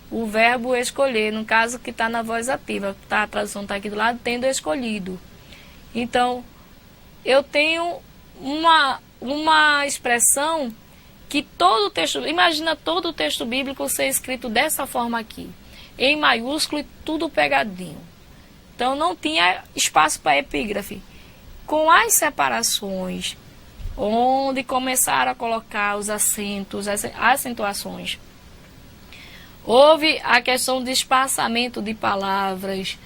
O verbo escolher, no caso que está na voz ativa. Tá, a tradução está aqui do lado, tendo escolhido. Então, eu tenho uma expressão que todo o texto, imagina todo o texto bíblico ser escrito dessa forma aqui, em maiúsculo e tudo pegadinho. Então não tinha espaço para epígrafe. Com as separações, onde começaram a colocar os acentos, as acentuações, houve a questão de espaçamento de palavras.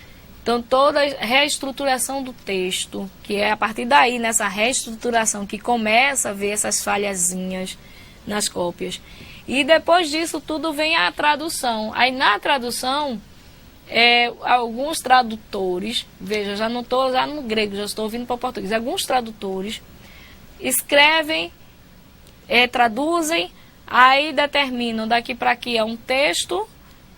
Então, toda a reestruturação do texto, que é a partir daí, nessa reestruturação, que começa a ver essas falhazinhas nas cópias. E depois disso tudo vem a tradução. Aí na tradução, alguns tradutores, veja, já não estou já no grego, já estou vindo para o português. Alguns tradutores escrevem, traduzem, aí determinam daqui para aqui é um texto.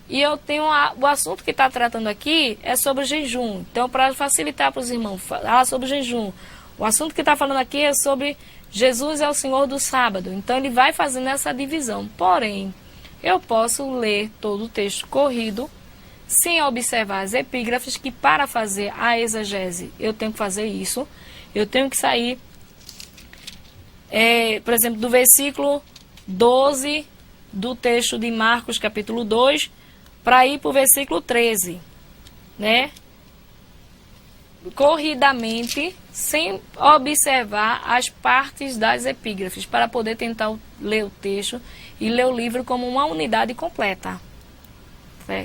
E eu tenho o assunto que está tratando aqui é sobre jejum. Então, para facilitar para os irmãos falar sobre jejum, o assunto que está falando aqui é sobre Jesus é o Senhor do sábado. Então, ele vai fazendo essa divisão. Porém, eu posso ler todo o texto corrido, sem observar as epígrafes, que para fazer a exegese, eu tenho que fazer isso. Eu tenho que sair, por exemplo, do versículo 12 do texto de Marcos, capítulo 2, para ir para o versículo 13, né? Corridamente, sem observar as partes das epígrafes, para poder tentar ler o texto e ler o livro como uma unidade completa.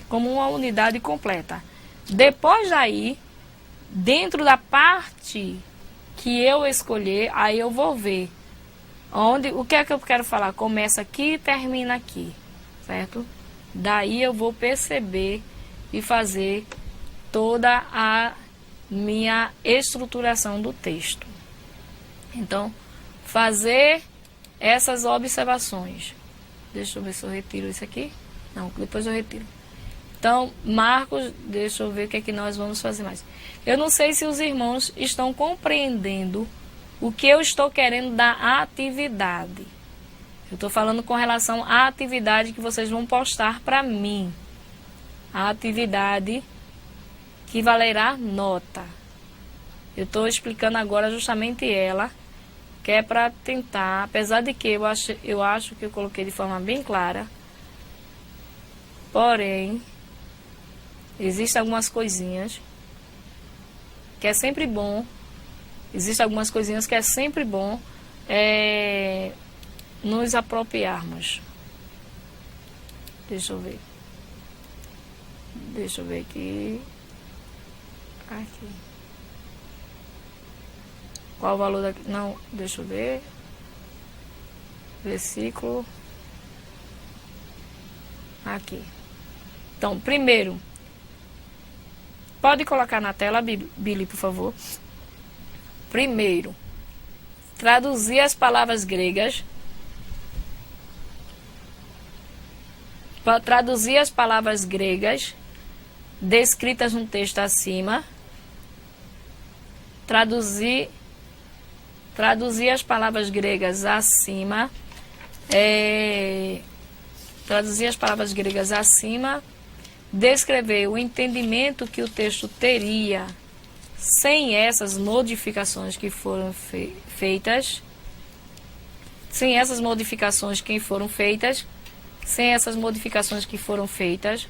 Como uma unidade completa. Depois daí, dentro da parte que eu escolher, aí eu vou ver o que é que eu quero falar. Começa aqui e termina aqui, certo? Daí eu vou perceber e fazer toda a minha estruturação do texto. Então, fazer essas observações. Deixa eu ver se eu retiro isso aqui. Não, depois eu retiro. Então, Marcos, deixa eu ver o que é que nós vamos fazer mais. Eu não sei se os irmãos estão compreendendo o que eu estou querendo da atividade. Eu estou falando com relação à atividade que vocês vão postar para mim. A atividade que valerá nota. Eu estou explicando agora justamente ela, que é para tentar, apesar de que eu acho que eu coloquei de forma bem clara, porém, existem algumas coisinhas que é sempre bom, nos apropriarmos. Deixa eu ver aqui. Qual o valor daqui? Não, deixa eu ver. Versículo. Aqui. Então, primeiro, pode colocar na tela, Billy, por favor. Primeiro, traduzir as palavras gregas. Traduzir as palavras gregas descritas no texto acima. Traduzir as palavras gregas acima. Traduzir as palavras gregas acima. Descrever o entendimento que o texto teria sem essas modificações que foram feitas. Sem essas modificações que foram feitas. Sem essas modificações que foram feitas.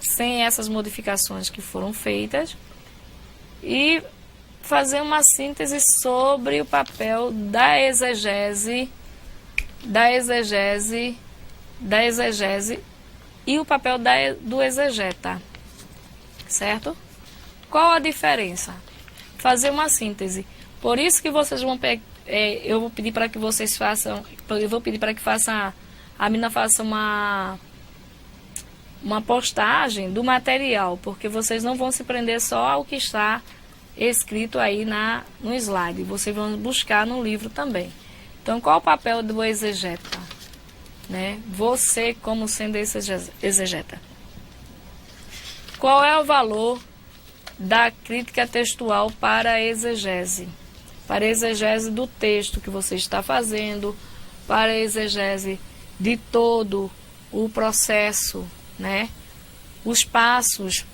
Sem essas modificações que foram feitas. E fazer uma síntese sobre o papel da exegese e o papel do exegeta. Certo? Qual a diferença? Fazer uma síntese. Por isso que vocês vão pegar. Eu vou pedir para que vocês façam. Eu vou pedir para que a menina faça uma postagem do material, porque vocês não vão se prender só ao que está escrito aí no slide. Vocês vão buscar no livro também. Então, qual o papel do exegeta? Né? Você como sendo exegeta. Qual é o valor da crítica textual para a exegese? Para a exegese do texto que você está fazendo, para a exegese de todo o processo, né? Os passos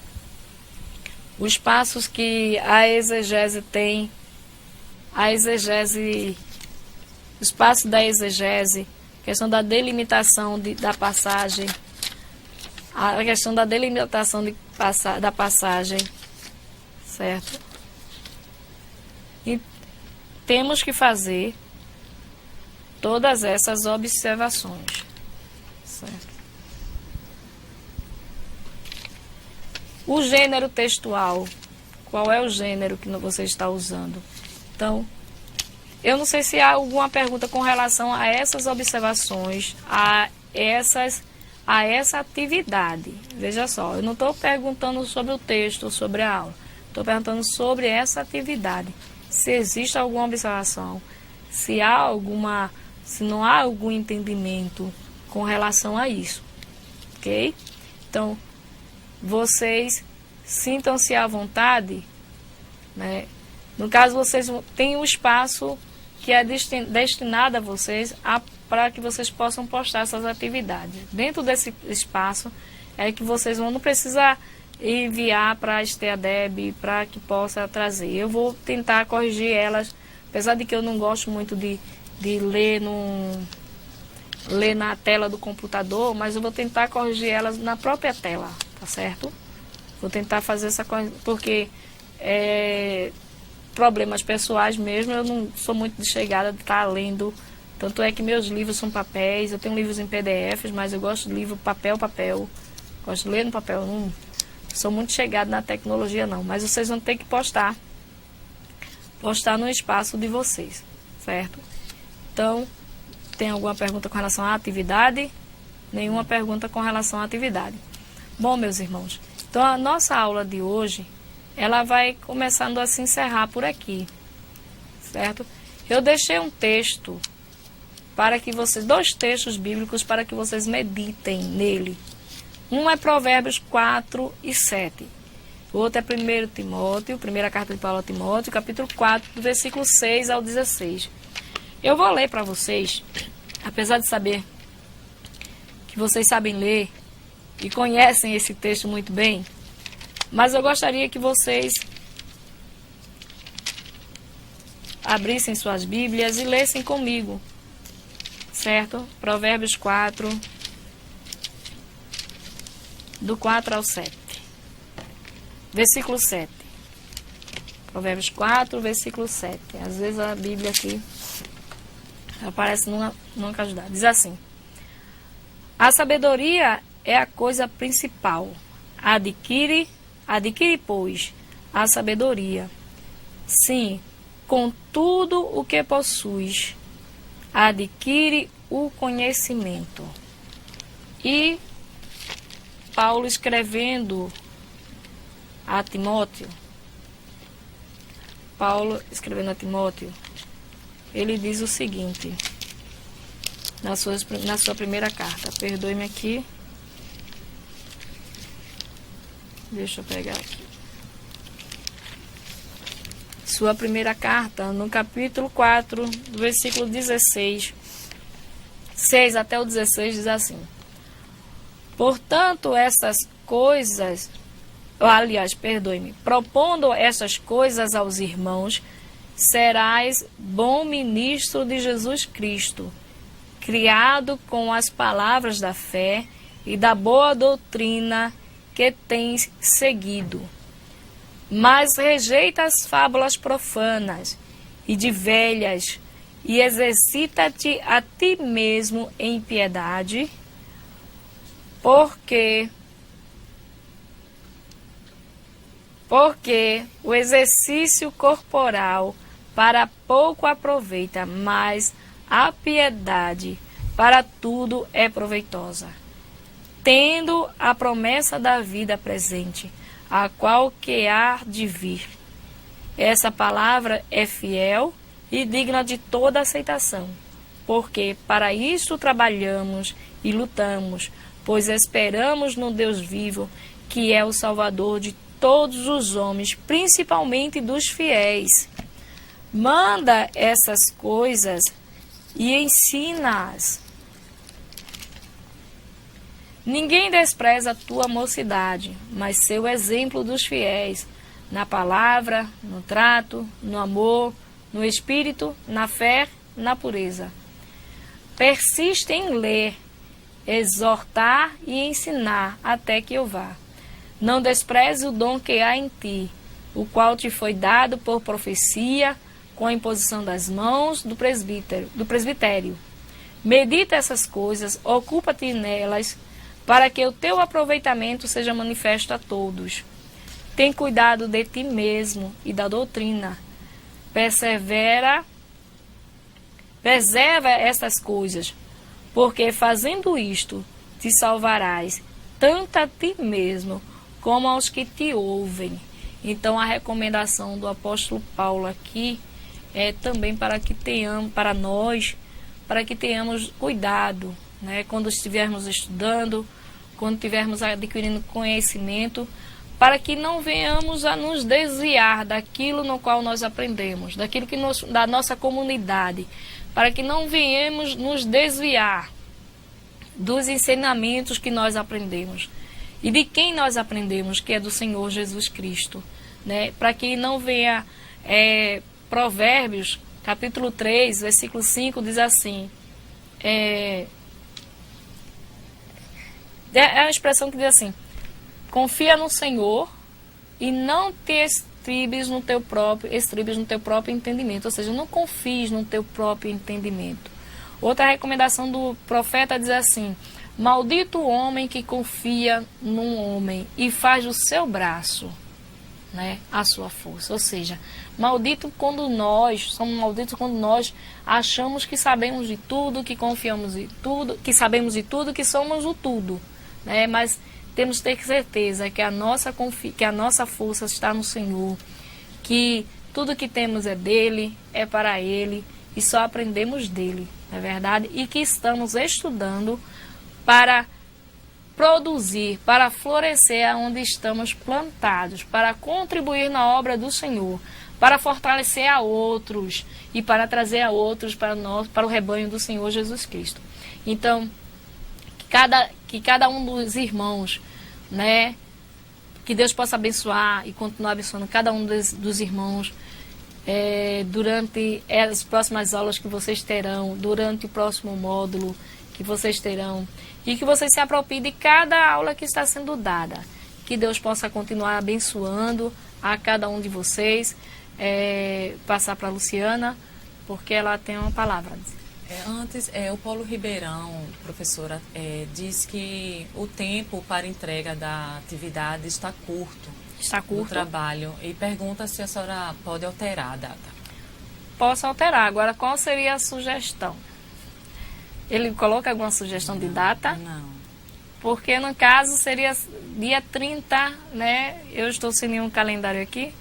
os passos que a exegese tem, os passos da exegese, questão da delimitação da passagem, a questão da delimitação da passagem, certo? E temos que fazer todas essas observações, certo? O gênero textual, qual é o gênero que você está usando? Então, eu não sei se há alguma pergunta com relação a essas observações, a essa atividade. Veja só, eu não estou perguntando sobre o texto ou sobre a aula. Estou perguntando sobre essa atividade. Se existe alguma observação, se não há algum entendimento com relação a isso. Ok? Então, vocês sintam-se à vontade, né? No caso, vocês têm um espaço que é destinado a vocês para que vocês possam postar essas atividades. Dentro desse espaço é que vocês não precisar enviar para a STEADEB para que possa trazer. Eu vou tentar corrigir elas, apesar de que eu não gosto muito de ler na tela do computador, mas eu vou tentar corrigir elas na própria tela, tá certo? Vou tentar fazer essa coisa, porque problemas pessoais mesmo, eu não sou muito de chegada de estar lendo. Tanto é que meus livros são papéis, eu tenho livros em PDFs, mas eu gosto de livro papel. Gosto de ler no papel, não sou muito chegada na tecnologia não. Mas vocês vão ter que postar no espaço de vocês, certo? Então, tem alguma pergunta com relação à atividade? Nenhuma pergunta com relação à atividade. Bom, meus irmãos, então a nossa aula de hoje, ela vai começando a se encerrar por aqui, certo? Eu deixei um texto dois textos bíblicos para que vocês meditem nele. Um é Provérbios 4 e 7. O outro é 1 Timóteo, primeira carta de Paulo a Timóteo, capítulo 4, do versículo 6 ao 16. Eu vou ler para vocês, apesar de saber que vocês sabem ler e conhecem esse texto muito bem, mas eu gostaria que vocês abrissem suas Bíblias e lessem comigo, certo? Provérbios 4, do 4 ao 7. Versículo 7. Provérbios 4, versículo 7. Às vezes a Bíblia aqui aparece numa casualidade. Diz assim: a sabedoria é a coisa principal. Adquire, pois, a sabedoria. Sim, com tudo o que possuis, adquire o conhecimento. E Paulo escrevendo a Timóteo, ele diz o seguinte, na sua primeira carta. Perdoe-me aqui. Deixa eu pegar aqui. Sua primeira carta, no capítulo 4, do versículo 16, 6 até o 16, diz assim: portanto, essas coisas, propondo essas coisas aos irmãos, serás bom ministro de Jesus Cristo, criado com as palavras da fé e da boa doutrina que tens seguido. Mas rejeita as fábulas profanas e de velhas, e exercita-te a ti mesmo em piedade, porque o exercício corporal para pouco aproveita, mas a piedade para tudo é proveitosa, tendo a promessa da vida presente, a qual que há de vir. Essa palavra é fiel e digna de toda aceitação, porque para isto trabalhamos e lutamos, pois esperamos no Deus vivo, que é o Salvador de todos os homens, principalmente dos fiéis. Manda essas coisas e ensina-as. Ninguém despreza a tua mocidade, mas seu exemplo dos fiéis. na palavra, no trato, no amor, no espírito, na fé, na pureza. Persiste em ler, exortar e ensinar até que eu vá. Não despreze o dom que há em ti, o qual te foi dado por profecia, com a imposição das mãos do presbitério. Medita essas coisas, ocupa-te nelas, para que o teu aproveitamento seja manifesto a todos. Tem cuidado de ti mesmo e da doutrina. Preserva estas coisas, porque fazendo isto te salvarás, tanto a ti mesmo como aos que te ouvem. Então a recomendação do apóstolo Paulo aqui é também para que tenhamos, para nós, para que tenhamos cuidado, né, quando estivermos estudando, quando estivermos adquirindo conhecimento, para que não venhamos a nos desviar daquilo no qual nós aprendemos, daquilo que da nossa comunidade, para que não venhamos nos desviar dos ensinamentos que nós aprendemos e de quem nós aprendemos, que é do Senhor Jesus Cristo, né? Para que não venha Provérbios, capítulo 3, versículo 5, diz assim, é a expressão que diz assim: confia no Senhor e não te estribes no teu próprio entendimento. Ou seja, não confies no teu próprio entendimento. Outra recomendação do profeta diz assim: maldito o homem que confia num homem e faz do seu braço, né, a sua força. Ou seja, maldito quando nós, somos malditos quando nós achamos que sabemos de tudo, que confiamos em tudo, que sabemos de tudo, que somos o tudo, né? Mas temos que ter certeza que a nossa força está no Senhor, que tudo que temos é dele, é para ele e só aprendemos dele, não é verdade? E que estamos estudando para produzir, para florescer onde estamos plantados, para contribuir na obra do Senhor, para fortalecer a outros e para trazer a outros para nós, para o rebanho do Senhor Jesus Cristo. Então, que cada um dos irmãos, né, que Deus possa abençoar e continuar abençoando cada um dos irmãos durante as próximas aulas que vocês terão, durante o próximo módulo que vocês terão, e que vocês se apropriem de cada aula que está sendo dada. Que Deus possa continuar abençoando a cada um de vocês. Passar para a Luciana, porque ela tem uma palavra. Antes, o Paulo Ribeirão, professora, diz que o tempo para entrega da atividade está curto. Está curto. No trabalho. E pergunta se a senhora pode alterar a data. Posso alterar. Agora, qual seria a sugestão? Ele coloca alguma sugestão de data? Não. Porque, no caso, seria dia 30, né? Eu estou sem nenhum calendário aqui.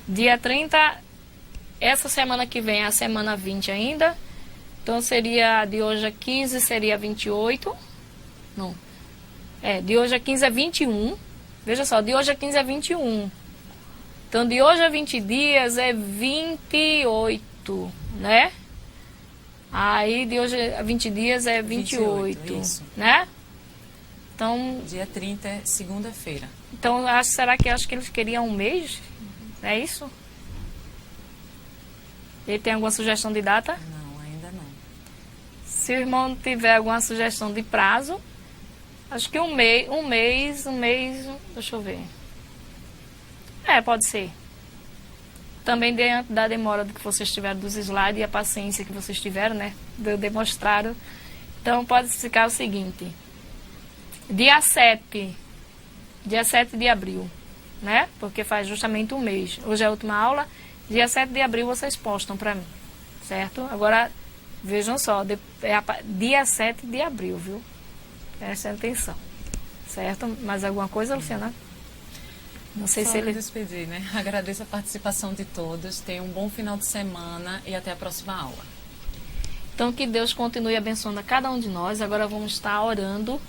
Dia 30, essa semana que vem é a semana 20 ainda. Então, seria de hoje a 15, seria 28. Não. De hoje a 15 é 21. Veja só, de hoje a 15 é 21. Então, de hoje a 20 dias é 28, né? Aí, de hoje a 20 dias é 28, isso. Né? Então... Dia 30 é segunda-feira. Então, será que eles queriam um mês? É isso? Ele tem alguma sugestão de data? Não, ainda não. Se o irmão tiver alguma sugestão de prazo, acho que um mês, deixa eu ver. Pode ser. Também diante da demora do que vocês tiveram dos slides e a paciência que vocês tiveram, né? Demonstraram. Então, pode ficar o seguinte. Dia 7 de abril, né? Porque faz justamente um mês. Hoje é a última aula. Dia 7 de abril vocês postam para mim, certo? Agora, vejam só, dia 7 de abril, viu? Presta atenção, certo? Mais alguma coisa, Luciana? Não sei Só se ele... despedir, né? Agradeço a participação de todos. Tenham um bom final de semana e até a próxima aula. Então, que Deus continue abençoando a cada um de nós. Agora vamos estar orando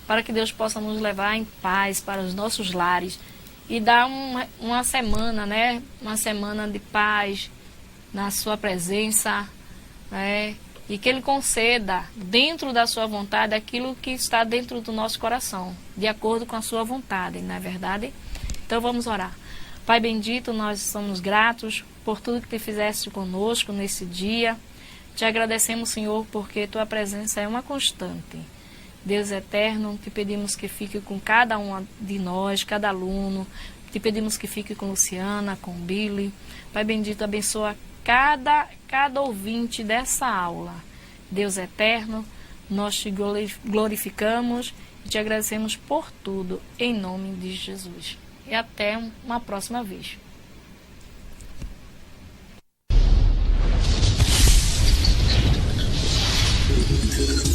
para que Deus possa nos levar em paz para os nossos lares e dar uma semana, né? Uma semana de paz na sua presença, né? E que Ele conceda dentro da sua vontade aquilo que está dentro do nosso coração, de acordo com a sua vontade, não é verdade? Então vamos orar. Pai bendito, nós somos gratos por tudo que tu fizeste conosco nesse dia. Te agradecemos, Senhor, porque tua presença é uma constante. Deus eterno, te pedimos que fique com cada um de nós, cada aluno. Te pedimos que fique com Luciana, com Billy. Pai bendito, abençoa cada ouvinte dessa aula. Deus eterno, nós te glorificamos e te agradecemos por tudo, em nome de Jesus. E até uma próxima vez. Thank you.